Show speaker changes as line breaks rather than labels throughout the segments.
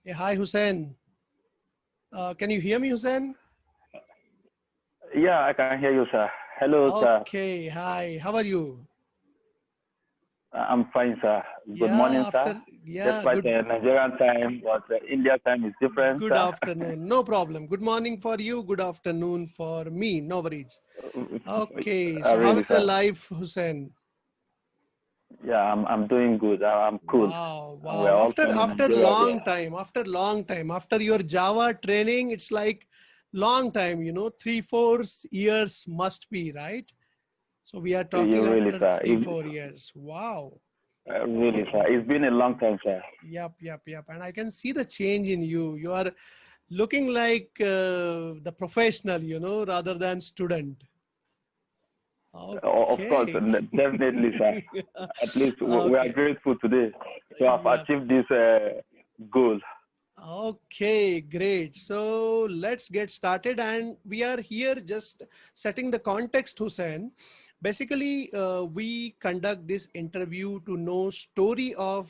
Hey, hi, Hussein. Can you hear me, Hussein?
Yeah, I can hear you, sir. Hello, sir.
Okay, hi. How are you?
I'm fine, sir. Good
Yeah,
morning, sir. Despite
good
Nigerian time, but India time is different,
good
sir.
afternoon. No problem. Good morning for you. Good afternoon for me. No worries. Okay, so how
Really,
is the
sir.
life, Hussein?
Yeah, I'm doing good. I'm cool,
Wow,
and we're
wow.
all
After
fine in
after
Nigeria here.
long time, after your Java training, it's like long time, 3, 4 years must be, right? So we are talking
Really,
after
sir.
3, 4 years. Wow.
Really,
Okay,
sir. It's
okay.
been a long time, sir.
Yep, yep, yep. And I can see the change in you. You are looking like the professional, rather than student.
Of course,
Okay.
definitely, sir. At least we are
Okay.
grateful today to have
Yep.
achieved this goal.
Okay, great. So let's get started. And we are here just setting the context, Hussein. Basically, we conduct this interview to know story of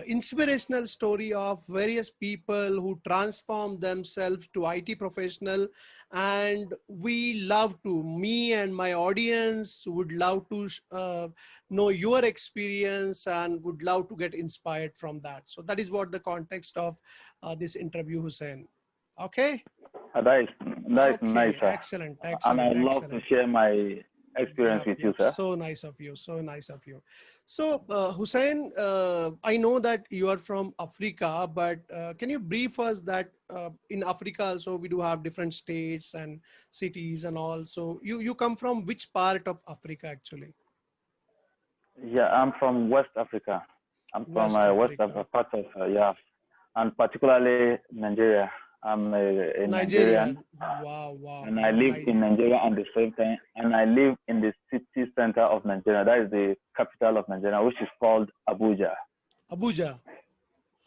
inspirational story of various people who transform themselves to IT professional. And we love to, me and my audience would love to know your experience and would love to get inspired from that. So that is what the context of this interview, Hussein. Okay.
That is nice,
Okay.
sir.
Excellent.
And I
Excellent.
love to
Excellent.
share my experience
Yep.
with you,
Yep.
sir.
So nice of you. So nice of you. So, Hussein, I know that you are from Africa, but can you brief us that in Africa also we do have different states and cities and all. So you come from which part of Africa actually?
Yeah, I'm from West Africa. I'm from
West
West
Africa.
Africa, part of yeah, and particularly Nigeria. I'm a
Nigeria.
Nigerian,
Wow, wow,
and I
wow.
live in
Nigeria.
Nigeria at the same time, and I live in the city center of Nigeria. That is the capital of Nigeria, which is called Abuja.
Abuja.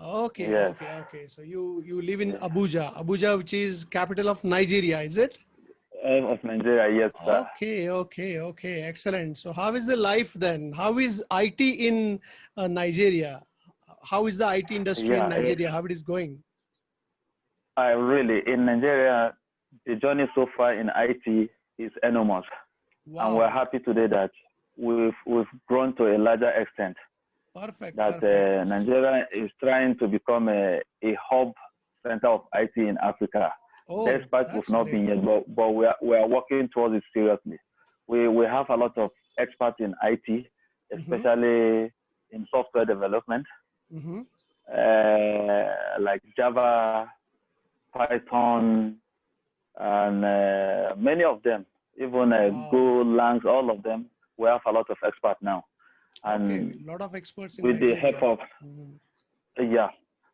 Okay,
Yes,
okay, okay. So you live in
yes.
Abuja. Abuja, which is capital of Nigeria, is it?
Of Nigeria, yes, sir.
Okay, okay, okay. Excellent. So how is the life then? How is IT in Nigeria? How is the IT industry in
Yeah,
Nigeria? How it is going?
I really in Nigeria, the journey so far in IT is enormous, and we're
Wow.
happy today that we've grown to a larger extent.
Perfect,
That
perfect.
Nigeria is trying to become a hub center of IT in Africa.
Oh,
Despite we've
that's
not
great.
been yet, but we are working towards it seriously. We have a lot of experts in IT,
Mm-hmm,
especially in software development,
mm-hmm.
like Java, Python, and many of them, even
Wow.
Go, Lang, all of them. We have a lot of experts now,
Okay,
and
a lot of experts in
with the help
Nigeria.
of
Mhm.
yeah.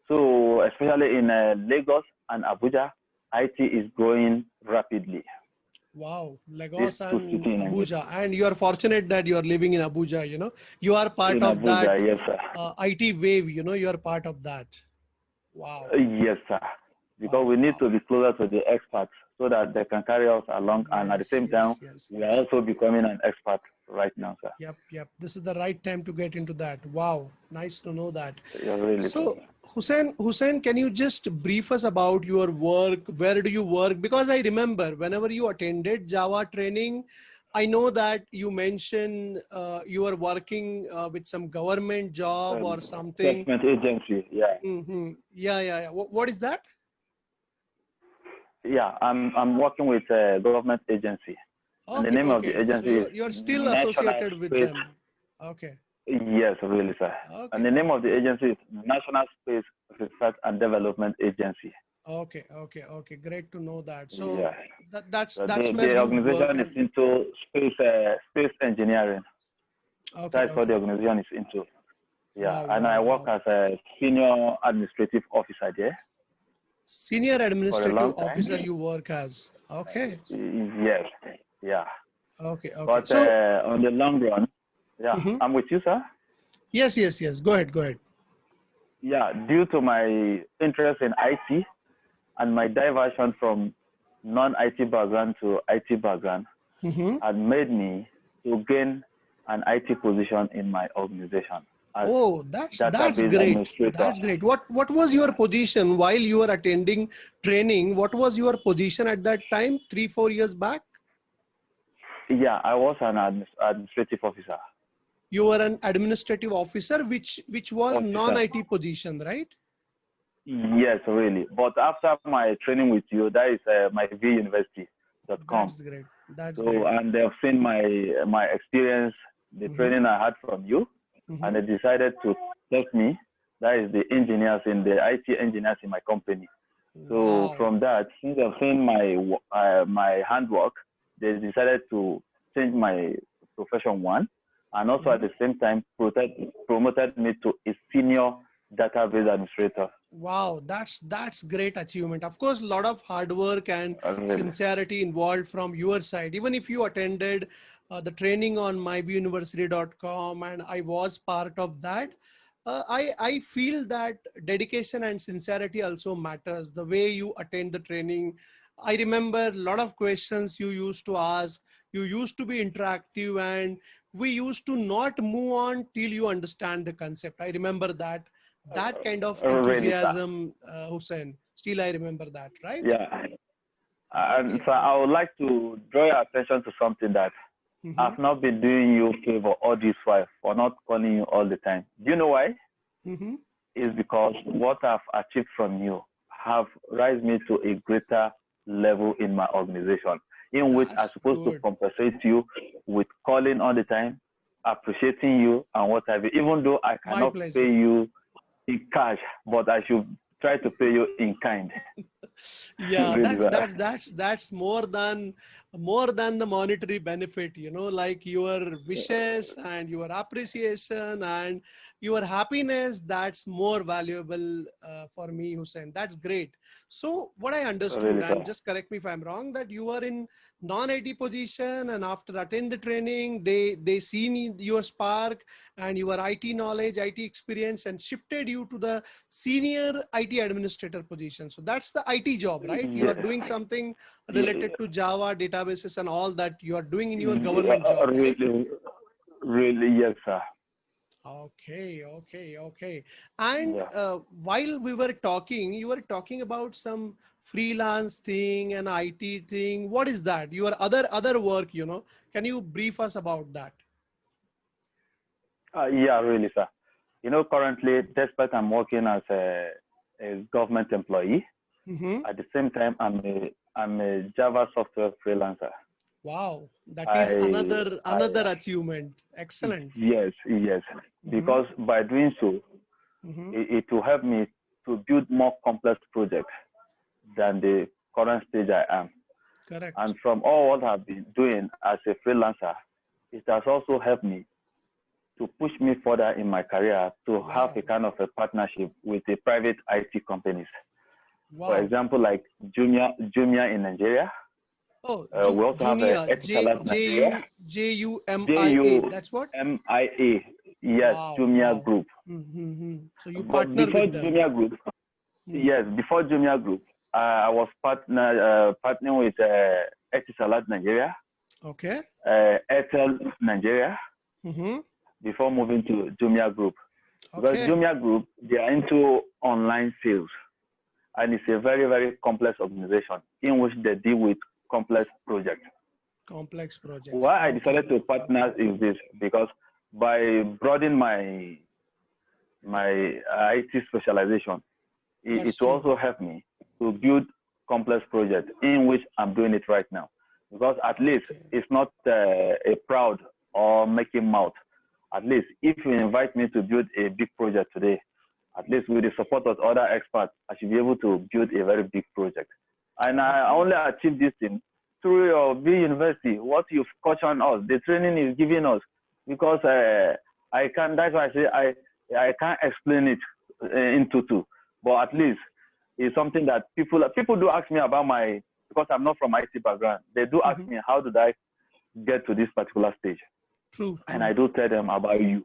So especially in Lagos and Abuja, IT is growing rapidly.
Wow,
These
Lagos
two
and
cities in Nigeria.
Abuja. And you are fortunate that you are living in Abuja, You are part
In
of that
Abuja, yes, sir.
IT wave, you are part of that. Wow,
Yes, sir. Because
wow,
we need
wow.
to be closer to the experts so that they can carry us along. And at the
Yes,
same time,
yes, yes,
we are
yes.
also becoming an expert right now, sir.
Yep, yep. This is the right time to get into that. Wow, nice to know that.
You're really, sir.
So, Hussein, can you just brief us about your work? Where do you work? Because I remember whenever you attended Java training, I know that you mentioned you were working with some government job or something.
Assessment agency, yeah.
Mm-hmm. Yeah, yeah, yeah. What is that?
Yeah, I'm working with a government agency. And the
Okay,
name of the
okay. So
agency is
you're still
National
associated with
Space.
them. Okay,
Yes, really, sir. And
okay,
the name of
okay.
the agency is National Space Research and Development Agency.
Okay, okay, okay. Great to know that.
Yeah.
So that's
So
that's where
the
you work
organization is
and
into space engineering.
okay,
That's what the
okay.
organization is into. Yeah.
Wow,
And
wow,
I work
wow.
as a senior administrative officer there
Senior
for a
administrative
long time.
officer you work as. Okay,
Yes. Yeah.
okay, okay.
But
So
on the long run, yeah,
mhm.
I'm with you, sir.
Yes, yes, yes. Go ahead, go ahead.
Yeah. Due to my interest in IT and my diversion from non-IT background to IT background,
Mm-hmm.
had made me to gain an IT position in my organization. as
Oh, that's
database
great.
administrator.
That's great. What was your position while you were attending training? What was your position at that time, 3-4 years back?
Yeah, I was an administrative officer.
You were an administrative officer, which was
Officer.
non-IT position, right?
Yes, really. But after my training with you, that is myVuniversity.com.
That's great. That's
So,
great.
and they've seen my experience, the
Mm-hmm.
training I had from you, and
Mm-hmm.
they decided to take me. That is the engineers in the IT engineers in my company. So
Wow.
from that, since they've seen my handwork, they decided to change my profession one, and also at
Mm-hmm.
the same time promoted me to a senior database administrator.
Wow, that's great achievement. Of course, a lot of hard work and
Really.
sincerity involved from your side. Even if you attended the training on myVuniversity.com and I was part of that, I feel that dedication and sincerity also matters. The way you attend the training, I remember a lot of questions you used to ask. You used to be interactive, and we used to not move on till you understand the concept. I remember that kind of
Really, sir.
enthusiasm, Hussain. Still, I remember that, right?
Yeah. And
Okay.
so I would like to draw your attention to something that
Mm-hmm.
I've not been doing you a favor all this while for not calling you all the time. Do you know why?
Mm-hmm.
It's because what I've achieved from you have raised me to a greater level in my organization, in which I'm
That's
supposed to
good.
compensate you with calling all the time, appreciating you and what have you, even though I
My
cannot pay
pleasure.
you in cash, but I should try to pay you in kind.
Yeah,
Really, sir.
that's more than the monetary benefit, like your wishes and your appreciation and your happiness. That's more valuable for me, Hussein. That's great. So what I understood,
Really,
and
sir.
just correct me if I'm wrong, that you were in non-IT position, and after attend the training, they seen your spark and your IT knowledge, IT experience, and shifted you to the senior IT administrator position. So that's the IT job, right? You are
Yes.
doing something
Yeah,
related to Java databases and all that you are doing in your
yeah,
government job, right?
really, really, yes, sir.
Okay, okay, okay. And
Yeah.
while we were talking, you were talking about some freelance thing and IT thing. What is that? Your other work, Can you brief us about that?
Yeah, really, sir. Currently, despite I'm working as a government employee,
Mm-hmm.
at the same time, I'm a Java software freelancer.
Wow, that is
I,
another
I,
achievement. Excellent.
yes, yes,
Mm-hmm.
because by doing so,
Mm-hmm.
it will help me to build more complex projects than the current stage I am.
Correct.
And from all what I've been doing as a freelancer, it has also helped me to push me further in my career to have a
Wow.
kind of a partnership with the private IT companies. For
Wow.
example, like Jumia in Nigeria.
Oh,
We also have a
Junior,
Etisalat Nigeria.
Jumia. That's what?
Jumia. Yes,
Wow.
Jumia
Wow.
Group.
Mm-hmm. So you
But
partner
before
with them.
Jumia Group,
Hmm.
yes, before Jumia Group, I was partnering with Etisalat Nigeria,
Okay.
Airtel Nigeria,
Mm-hmm.
before moving to Jumia Group. Because
Okay.
Jumia Group, they are into online sales, and it's a very, very complex organization in which they deal with complex projects.
Complex projects.
Why I decided
Okay.
to
Okay.
partner is this because by broadening my IT specialization, it
That's
will
true.
also help me to build complex projects in which I'm doing it right now. Because at least
Okay.
it's not a proud or making mouth. At least if you invite me to build a big project today, at least with the support of other experts, I should be able to build a very big project. And I
Okay.
only achieved this thing through your B University. What you've cautioned us, the training is giving us, because I can. That's why I say I can't explain it into two, but at least it's something that people do ask me about my, because I'm not from IT background. They do ask
Mm-hmm.
me how did I get to this particular stage,
True.
and
True.
I do tell them about you.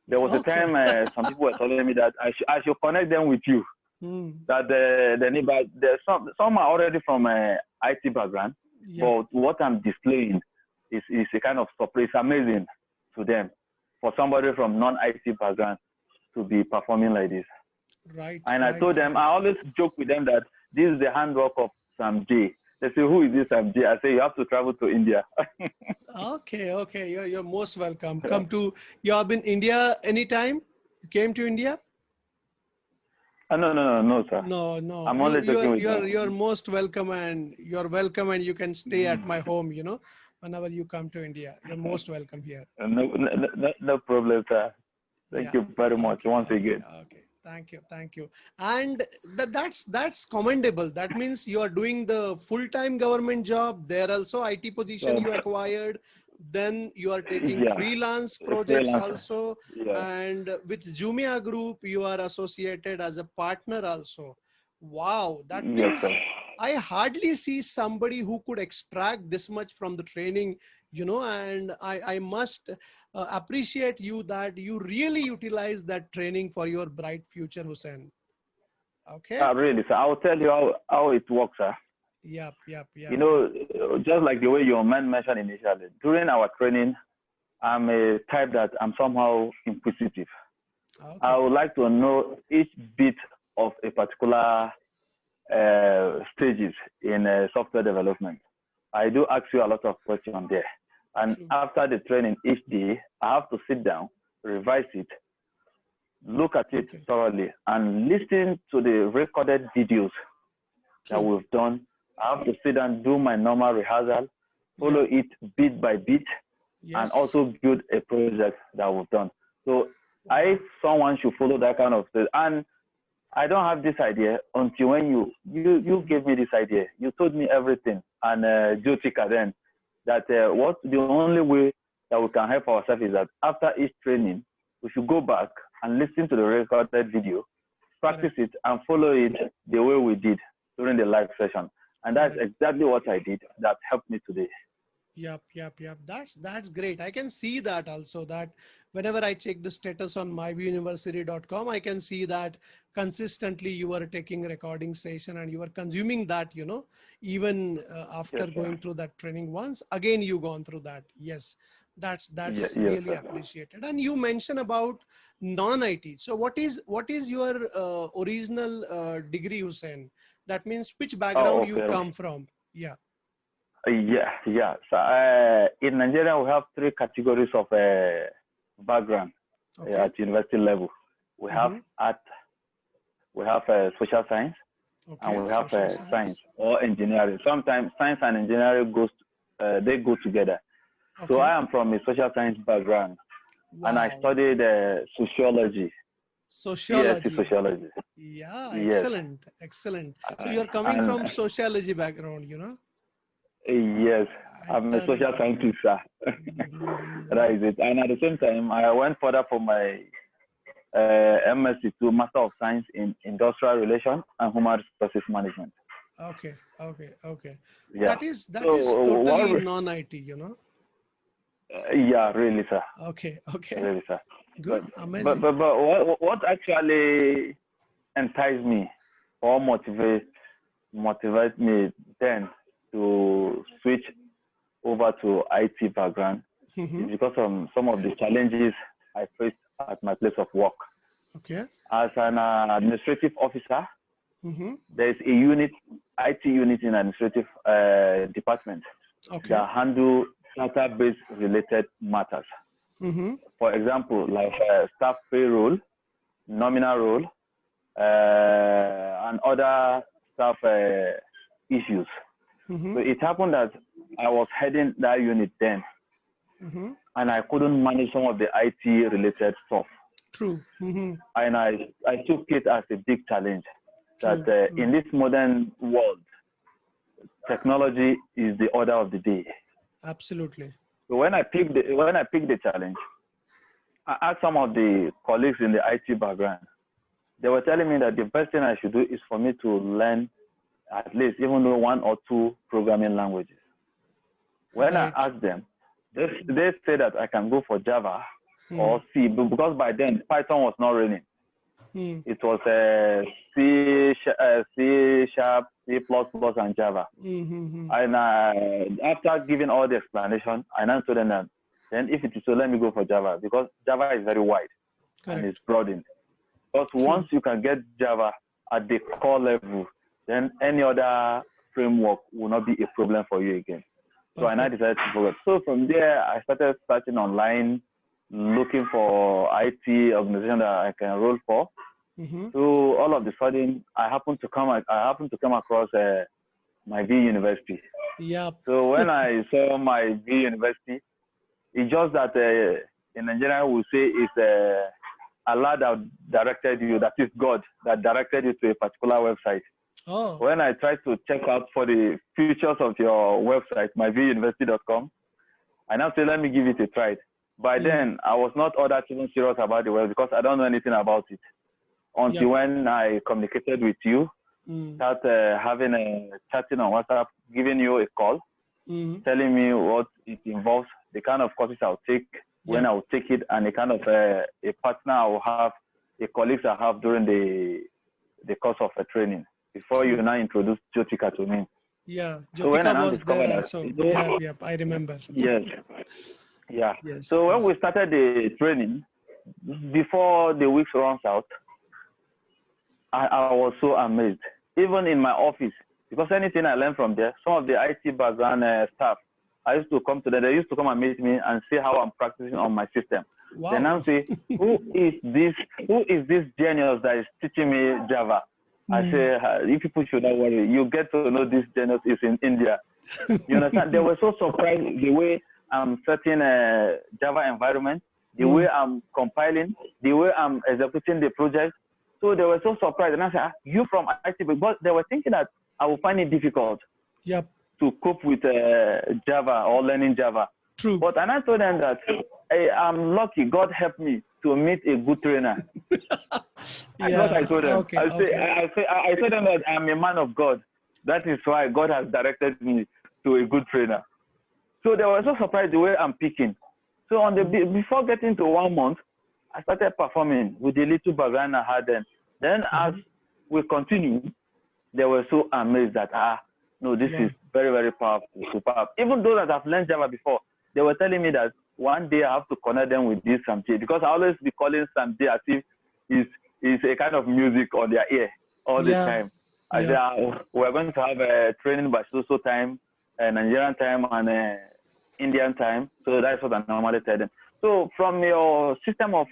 There was a
Okay.
time some people were telling me that I should connect them with you.
Hmm.
That there's some are already from IT background,
Yeah.
but what I'm displaying is a kind of surprise, amazing to them. for somebody from non-IT background to be performing like this.
Right,
And I
right,
told them, I
right.
always joke with them that this is the handwork of Sam J. They say, who is this Sam J? I say, you have to travel to India.
Okay, okay. You're most welcome. Come to, you have been India anytime? You came to India?
No, sir.
No, no.
I'm
You
only
you're
joking with
you're
them.
you're most welcome, and you're welcome, and you can stay at my home, whenever you come to India. You're most welcome here.
No problem, sir. Thank
Yeah.
you very much
Okay.
once
Okay.
again.
Okay. Thank you. Thank you. And that's commendable. That means you are doing the full-time government job. There also IT position
So,
you acquired. Then you are taking
yeah,
freelance projects
freelancer.
also.
Yeah.
And with Jumia Group, you are associated as a partner also. Wow. That
Yes, sir.
means I hardly see somebody who could extract this much from the training, and I must appreciate you that you really utilize that training for your bright future, Hussain. Okay.
Really, sir. I'll tell you how it works, sir.
Yep, yep,
You
yep, yep.
know, just like the way your man mentioned initially, during our training, I'm a type that I'm somehow inquisitive. I
Okay.
would like to know each bit of a particular stages in software development. I do ask you a lot of questions there. And
True.
after the training each day, I have to sit down, revise it, look at it
Okay.
thoroughly, and listen to the recorded videos that
True.
we've done. I have to sit down, do my normal rehearsal, follow
Yep.
it bit by bit, and
Yes.
also build a project that we've done. So I,
Wow.
someone should follow that kind of thing. And I don't have this idea until when you
Mhm.
gave me this idea. You told me everything, and Jyotika then that what the only way that we can help ourselves is that after each training, we should go back and listen to the recorded video, practice
Correct.
it, and follow it the way we did during the live session. And that's
Correct.
exactly what I did. That helped me today.
Yep, yep, yep. That's great. I can see that also, that whenever I check the status on myVuniversity.com, I can see that consistently you are taking recording session and you are consuming that, even
Yes,
after
sir.
going through that training once, again you gone through that. Yes, that's
Yes,
really
sir.
appreciated. And you mentioned about non-IT. So what is your original degree, Hussein? That means which background
Oh,
you
okay.
come from? Yeah.
Yeah. So in Nigeria, we have three categories of background
Okay.
at university level. We have
Mm-hmm.
art, we have social science, and
Okay,
we have
social
science
science.
or engineering. Sometimes science and engineering they go together. So
Okay.
I am from a social science background, and I
Wow.
studied sociology, BSc
Sociology.
sociology.
Yeah,
Yes,
excellent, excellent. So
uh,
you're coming
and
from sociology background,
yes, I'm a
Enter.
social scientist, sir. That
Wow.
is it. And at the same time, I went further for my MSc to Master of Science in Industrial Relations and Human Resources Management.
Okay, okay, okay.
Yeah.
That is
So
totally
what?
non-IT.
Yeah, really, sir.
Okay, okay.
Really, sir.
Good,
But
amazing.
what actually enticed me or motivate me then to switch over to IT background
Mm-hmm.
is because of some of the challenges I faced at my place of work.
Okay.
As an administrative officer,
Mm-hmm.
there is a unit, IT unit in administrative department
Okay.
that handle data-based related matters.
Mm-hmm.
For example, like staff payroll, nominal role, and other staff issues.
Mm-hmm.
So it happened that I was heading that unit then,
Mm-hmm.
and I couldn't manage some of the IT related stuff.
True. Mm-hmm.
And I took it as a big challenge that
True. True.
in this modern world, technology is the order of the day.
Absolutely.
So when I picked the challenge, I asked some of the colleagues in the IT background. They were telling me that the best thing I should do is for me to learn at least even though one or two programming languages. When I
Right.
asked them, they say that I can go for Java
Hmm.
or C, because by then Python was not running.
Hmm.
It was C sharp, C++, and Java.
Mm-hmm.
And after giving all the explanation, I now told them that then if it is so, let me go for Java, because Java is very wide and it's
Correct.
broadened. Because once
True.
you can get Java at the core level, then any other framework will not be a problem for you again. So I now
Perfect.
decided to focus. So from there, I started searching online, looking for IT organization that I can enroll for.
Mm-hmm.
So all of a sudden, I happened to come across myVuniversity.
Yep.
So when I saw myVuniversity, it's just that in Nigeria we say it's Allah that directed you, that is God that directed you to a particular website.
Oh.
When I tried to check out for the features of your website, myVuniversity.com, I now say, let me give it a try. By
Mm.
then, I was not all that even serious about the web because I don't know anything about it. Until
Yep.
when I communicated with you,
Mm.
start having a chatting on WhatsApp, giving you a call,
Mm.
telling me what it involves, the kind of courses I'll take, when
Yep.
I'll take it, and the kind of a partner I'll have, the colleagues I have during the course of a training. Before you
True.
now introduce Jotika to me.
Yeah.
So when I
Jyotika
now
was there
discovered that,
also. Yep. Yep. I remember.
yes, yeah.
Yes.
So when
Yes.
we started the training, before the weeks runs out, I was so amazed. Even in my office, because anything I learned from there, some of the IT background staff, I used to come to them. They used to come and meet me and see how I'm practicing on my system. Then
Wow.
I'll say, who is this? Who is this genius that is teaching me Java? I
Mm.
say, you people should not worry. You get to know this genius is in India. You understand? They were so surprised the way I'm setting a Java environment, the way
Mm.
I'm compiling, the way I'm executing the project. So they were so surprised. And I said, you from IT, but they were thinking that I would find it difficult
Yep.
to cope with Java or learning Java.
True.
But and I told them that hey, I'm lucky. God helped me to meet a good trainer. That's what I
Yeah.
told them.
Okay. Okay.
I told them that I'm a man of God. That is why God has directed me to a good trainer. So they were so surprised the way I'm picking. So on the
Mm.
before getting to 1 month, I started performing with the little background I had then. Then as
Mm-hmm.
we continued, they were so amazed that no, this is
Wow.
very, very powerful, superb. Even those that have learned Java before, they were telling me that one day I have to connect them with this Samj, because I always be calling Samj as if is a kind of music on their ear all the
Yeah.
time. I said,
Yep.
we're going to have a training by so time, Nigerian time and Indian time. So that's what I normally tell them. So from your system of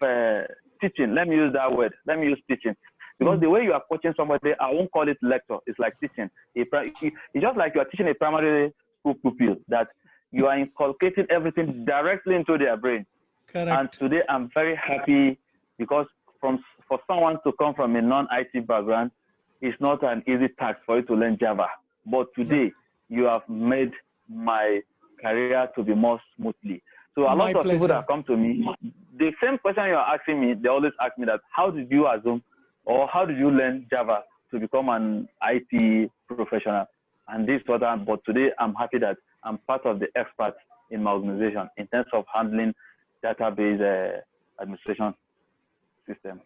teaching, let me use that word. Let me use teaching. Because
Mm.
the way you are coaching somebody, I won't call it lecture. It's like teaching. It's just like you are teaching a primary school pupil that you are inculcating everything directly into their brain. And
Correct.
today I'm very happy because for someone to come from a non-IT background, it's not an easy task for you to learn Java. But
Yep.
today you have made my career to be more smoothly. So a
My
lot of people
pleasure.
that come to me, the same question you are asking me, they always ask me that, how did you assume or how did you learn Java to become an IT professional? And this what but today I'm happy that I'm part of the experts in my organization in terms of handling database administration system.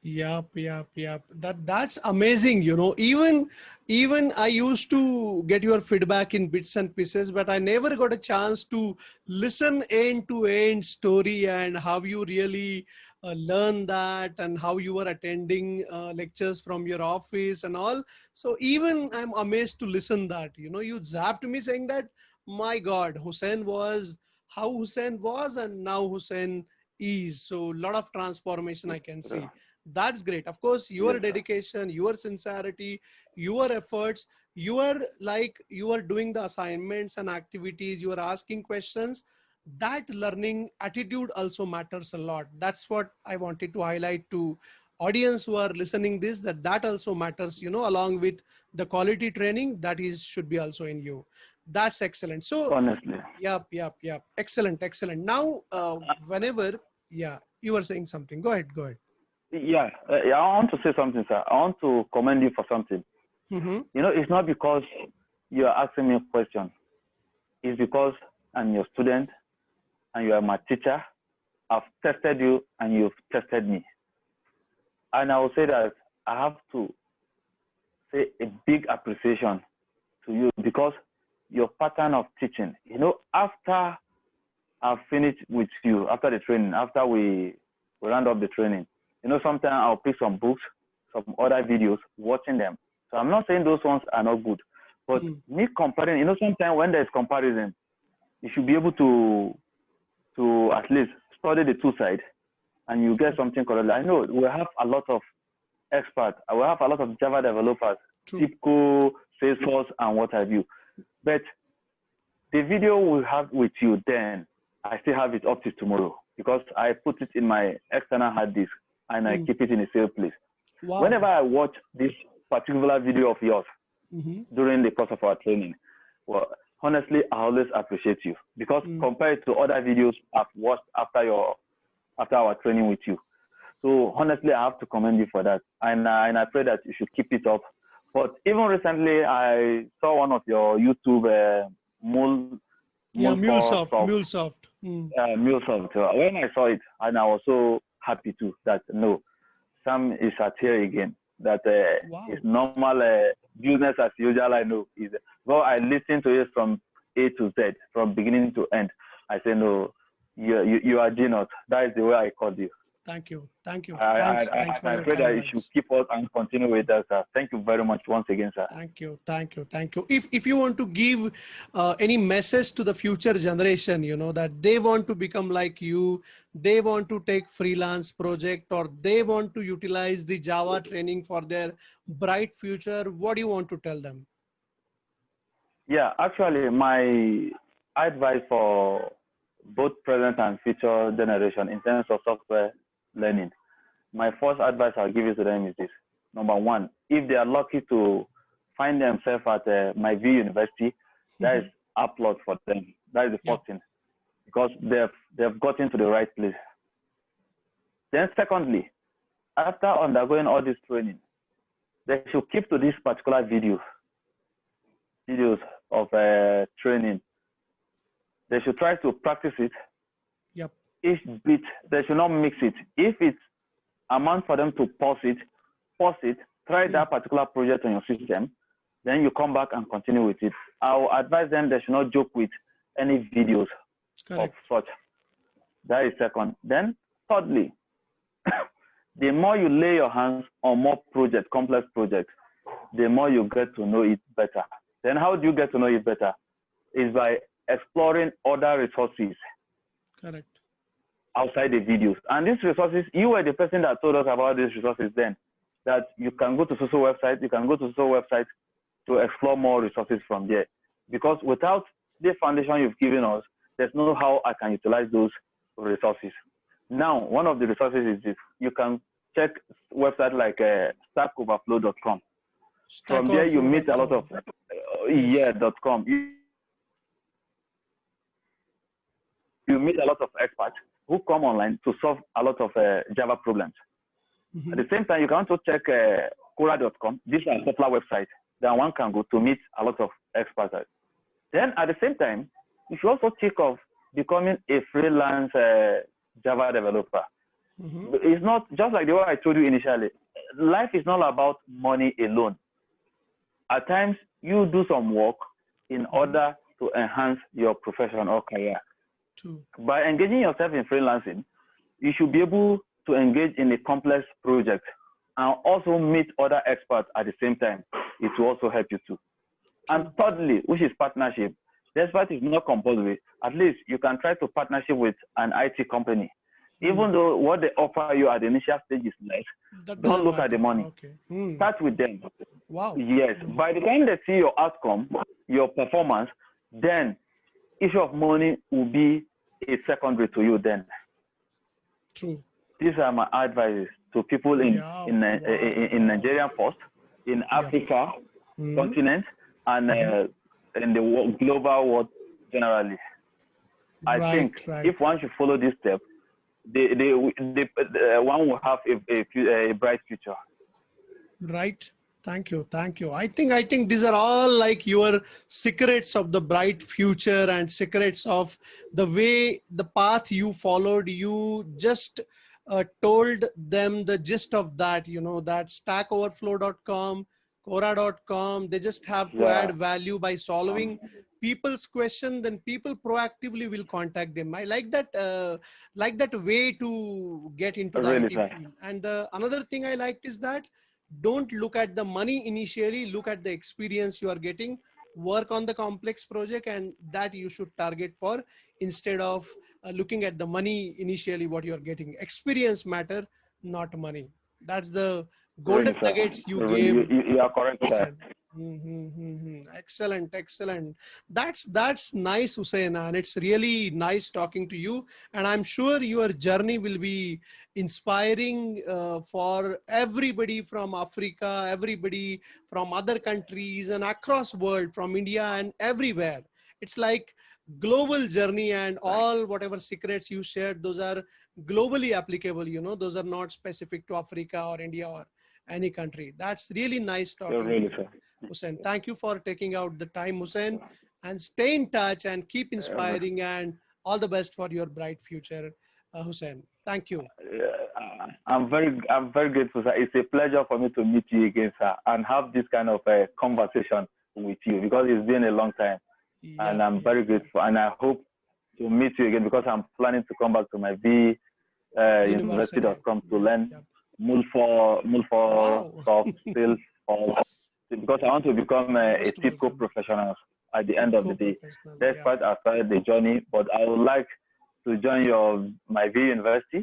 Yep, yep, yep. That's amazing. Even I used to get your feedback in bits and pieces, but I never got a chance to listen end to end story and how you really learn that and how you were attending lectures from your office and all. So even I'm amazed to listen that. You zapped me saying that, my God, Hussein was how Hussein was and now Hussein is. So a lot of transformation I can
Yeah.
see. That's great. Of course, your
Yes, sir.
dedication, your sincerity, your efforts, you are doing the assignments and activities, you are asking questions. That learning attitude also matters a lot. That's what I wanted to highlight to audience who are listening this, that also matters, along with the quality training that is should be also in you. That's excellent. So
Honestly.
yep, yep, yep. Excellent, excellent. Now, whenever, yeah, you were saying something. Go ahead, go ahead.
Yeah, I want to say something, sir. I want to commend you for something.
Mm-hmm.
It's not because you are asking me a question. It's because I'm your student and you are my teacher. I've tested you and you've tested me. And I will say that I have to say a big appreciation to you because your pattern of teaching, after I've finished with you after the training, after we round up the training, sometimes I'll pick some books, some other videos, watching them. So I'm not saying those ones are not good, but me comparing, sometimes when there's comparison, you should be able to at least study the two sides and you get something correct. I know we have a lot of experts, we have a lot of Java developers, TIPCO, Salesforce, and what have you. But the video we have with you then, I still have it up to tomorrow because I put it in my external hard disk and I keep it in a safe place. Wow. Whenever I watch this particular video of yours during the course of our training, well, honestly, I always appreciate you because compared to other videos I've watched after our training with you. So honestly, I have to commend you for that. And I pray that you should keep it up. But even recently, I saw one of your YouTube
MuleSoft.
MuleSoft. When I saw it, and I was so happy too that no, Sam is at here again. That is normal business as usual. I know is well. I listened to it from A to Z, from beginning to end. I say no, you are genius. That is the way I called you.
Thank you. Thanks
I pray that you should keep us and continue with us, sir. Thank you very much once again, sir.
Thank you. If you want to give any message to the future generation, that they want to become like you, they want to take freelance project, or they want to utilize the Java training for their bright future, what do you want to tell them?
Yeah, actually, my advice for both present and future generation in terms of software learning, my first advice I'll give you to them is this. Number one, if they are lucky to find themselves at myVuniversity, that is applause for them. That is the first thing, because they've gotten to the right place. Then secondly, after undergoing all this training, they should keep to these particular videos of training. They should try to practice it.
Yep.
Each bit, they should not mix it. If it's a month for them to pause it, try that particular project on your system, then you come back and continue with it. I'll advise them they should not joke with any videos of such. That is second. Then thirdly, the more you lay your hands on more projects, complex projects, the more you get to know it better. Then how do you get to know it better? Is by exploring other resources.
Correct.
Outside the videos. And these resources, you were the person that told us about these resources then, that you can go to social websites, to explore more resources from there. Because without the foundation you've given us, there's no how I can utilize those resources. Now, one of the resources is this. You can check websites like stackoverflow.com. From there, you meet a lot of, .com. You meet a lot of experts who come online to solve a lot of Java problems. At the same time, you can also check Quora.com. These are popular websites that one can go to meet a lot of experts. Then at the same time, you should also think of becoming a freelance Java developer. It's not just like the way I told you initially. Life is not about money alone. At times, you do some work in order to enhance your profession or career.
True.
By engaging yourself in freelancing, you should be able to engage in a complex project and also meet other experts at the same time. It will also help you too. And thirdly, which is partnership. Despite it's not compulsory, at least you can try to partnership with an IT company. Even though what they offer you at the initial stage is less, don't look at the money. Start with them.
Wow.
Yes. By the time they see your outcome, your performance, then issue of money will be a secondary to you then.
True.
These are my advices to people in Nigeria first, in Africa continent, and in the global world generally. I think if one should follow this step, one will have a bright future.
Right. Thank you. I think these are all like your secrets of the bright future and secrets of the way, the path you followed. You just told them the gist of that, that stackoverflow.com, Quora.com. They just have to
Yeah.
add value by solving people's question. Then people proactively will contact them. I like that way to get into the
Really,
IT
sir.
field. And the another thing I liked is that don't look at the money initially. Look at the experience you are getting. Work on the complex project, and that you should target for instead of looking at the money initially. What you are getting, experience matter, not money. That's the golden
Really, sir.
nuggets you
You,
gave.
you, you are correct, sir.
Hussain. Excellent, excellent. That's nice, Hussain, and it's really nice talking to you. And I'm sure your journey will be inspiring for everybody from Africa, everybody from other countries and across world, from India and everywhere. It's like global journey, and all whatever secrets you shared, those are globally applicable. Those are not specific to Africa or India or any country. That's really nice
You're
talking to
really,
you,
sir.
Hussain. Thank you for taking out the time, Hussain, and stay in touch and keep
Uh,
inspiring, and all the best for your bright future, Hussain. Thank you.
I'm very grateful, sir. It's a pleasure for me to meet you again, sir, and have this kind of conversation with you because it's been a long time, and
Yep,
I'm
yep,
very
yep.
grateful. And I hope to meet you again because I'm planning to come back to my V
University.
university.com to
Yep,
learn
yep.
more
Wow.
soft skills for because I want to become a
Most
TIPCO
welcome.
professional at the end of the
TIPCO
day.
professional. Yep.
Despite I started the journey, but I would like to join your my V University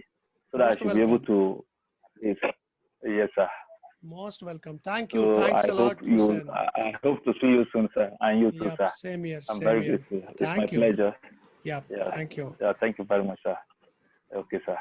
so that I
Most
should be able
welcome.
to. Yes, yes, sir.
Most welcome. Thank you.
So
Thanks a lot, Hussain.
I hope to see you soon, sir, and you too,
Yep.
sir.
Same here.
I'm
Same
very
here.
grateful. It's my
Thank you.
pleasure.
Yep.
Yeah,
Thank you.
yeah. Thank you very much, sir. Okay, sir.